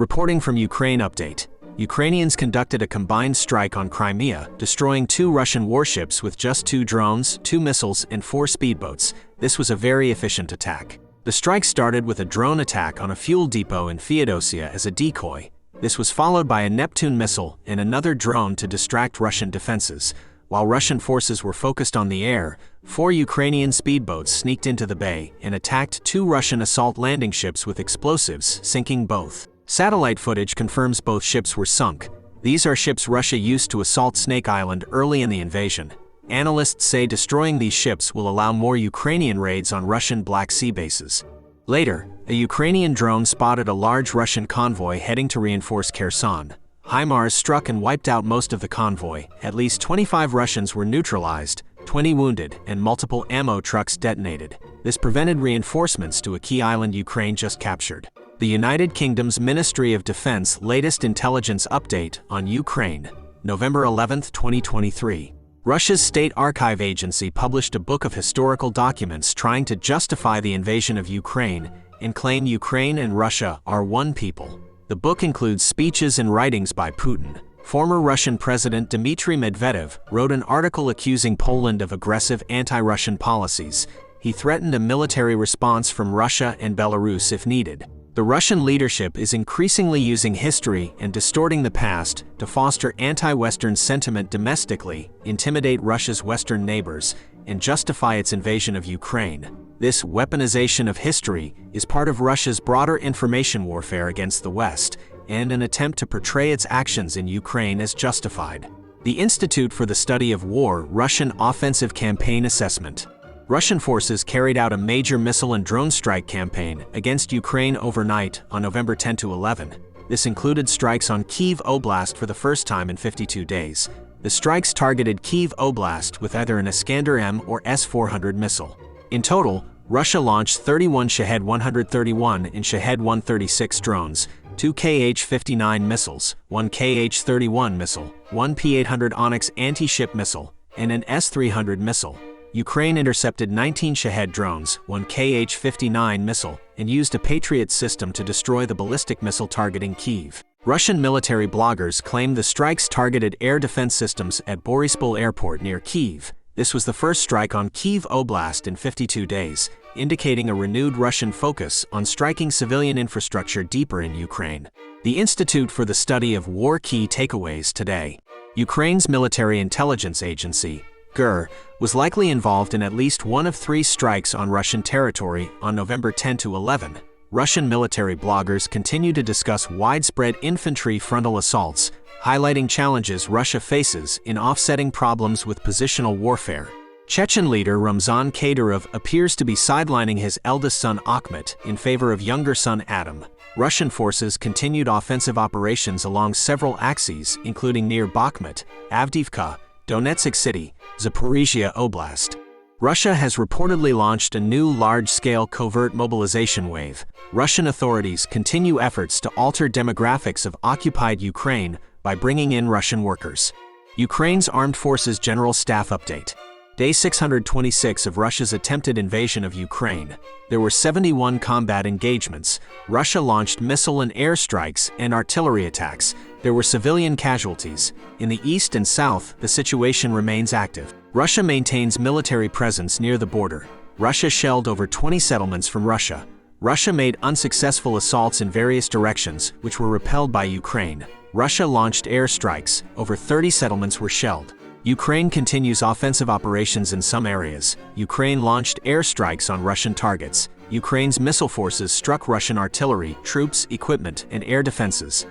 Reporting from Ukraine update. Ukrainians conducted a combined strike on Crimea, destroying 2 Russian warships with just 2 drones, 2 missiles, and 4 speedboats. This was a very efficient attack. The strike started with a drone attack on a fuel depot in Feodosia as a decoy. This was followed by a Neptune missile and another drone to distract Russian defenses. While Russian forces were focused on the air, 4 Ukrainian speedboats sneaked into the bay and attacked 2 Russian assault landing ships with explosives, sinking both. Satellite footage confirms both ships were sunk. These are ships Russia used to assault Snake Island early in the invasion. Analysts say destroying these ships will allow more Ukrainian raids on Russian Black Sea bases. Later, a Ukrainian drone spotted a large Russian convoy heading to reinforce Kherson. HIMARS struck and wiped out most of the convoy. At least 25 Russians were neutralized, 20 wounded, and multiple ammo trucks detonated. This prevented reinforcements to a key island Ukraine just captured. The United Kingdom's Ministry of Defense latest intelligence update on Ukraine, November 11, 2023. Russia's State Archive Agency published a book of historical documents trying to justify the invasion of Ukraine and claim Ukraine and Russia are one people. The book includes speeches and writings by Putin. Former Russian President Dmitry Medvedev wrote an article accusing Poland of aggressive anti-Russian policies. He threatened a military response from Russia and Belarus if needed. The Russian leadership is increasingly using history and distorting the past to foster anti-Western sentiment domestically, intimidate Russia's Western neighbors, and justify its invasion of Ukraine. This weaponization of history is part of Russia's broader information warfare against the West and an attempt to portray its actions in Ukraine as justified. The Institute for the Study of War Russian Offensive Campaign Assessment. Russian forces carried out a major missile and drone strike campaign against Ukraine overnight on November 10 to 11. This included strikes on Kyiv Oblast for the first time in 52 days. The strikes targeted Kyiv Oblast with either an Iskander-M or S-400 missile. In total, Russia launched 31 Shahed-131 and Shahed-136 drones, 2 Kh-59 missiles, 1 Kh-31 missile, 1 P-800 Onyx anti-ship missile, and an S-300 missile. Ukraine intercepted 19 Shahed drones, 1 Kh-59 missile, and used a Patriot system to destroy the ballistic missile targeting Kyiv. Russian military bloggers claim the strikes targeted air defense systems at Borispol airport near Kyiv. This was the first strike on Kyiv Oblast in 52 days, indicating a renewed Russian focus on striking civilian infrastructure deeper in Ukraine. The Institute for the Study of War key takeaways today. Ukraine's military intelligence agency, GUR, was likely involved in at least one of 3 strikes on Russian territory on November 10 to 11. Russian military bloggers continue to discuss widespread infantry frontal assaults, highlighting challenges Russia faces in offsetting problems with positional warfare. Chechen leader Ramzan Kadyrov appears to be sidelining his eldest son Akhmet in favor of younger son Adam. Russian forces continued offensive operations along several axes, including near Bakhmut, Avdiivka, Donetsk City, Zaporizhia Oblast. Russia has reportedly launched a new large-scale covert mobilization wave. Russian authorities continue efforts to alter demographics of occupied Ukraine by bringing in Russian workers. Ukraine's Armed Forces General Staff Update. Day 626 of Russia's attempted invasion of Ukraine. There were 71 combat engagements. Russia launched missile and air strikes and artillery attacks. There were civilian casualties. In the east and south, the situation remains active. Russia maintains military presence near the border. Russia shelled over 20 settlements from Russia. Russia made unsuccessful assaults in various directions, which were repelled by Ukraine. Russia launched air strikes. Over 30 settlements were shelled. Ukraine continues offensive operations in some areas. Ukraine launched airstrikes on Russian targets. Ukraine's missile forces struck Russian artillery, troops, equipment, and air defenses.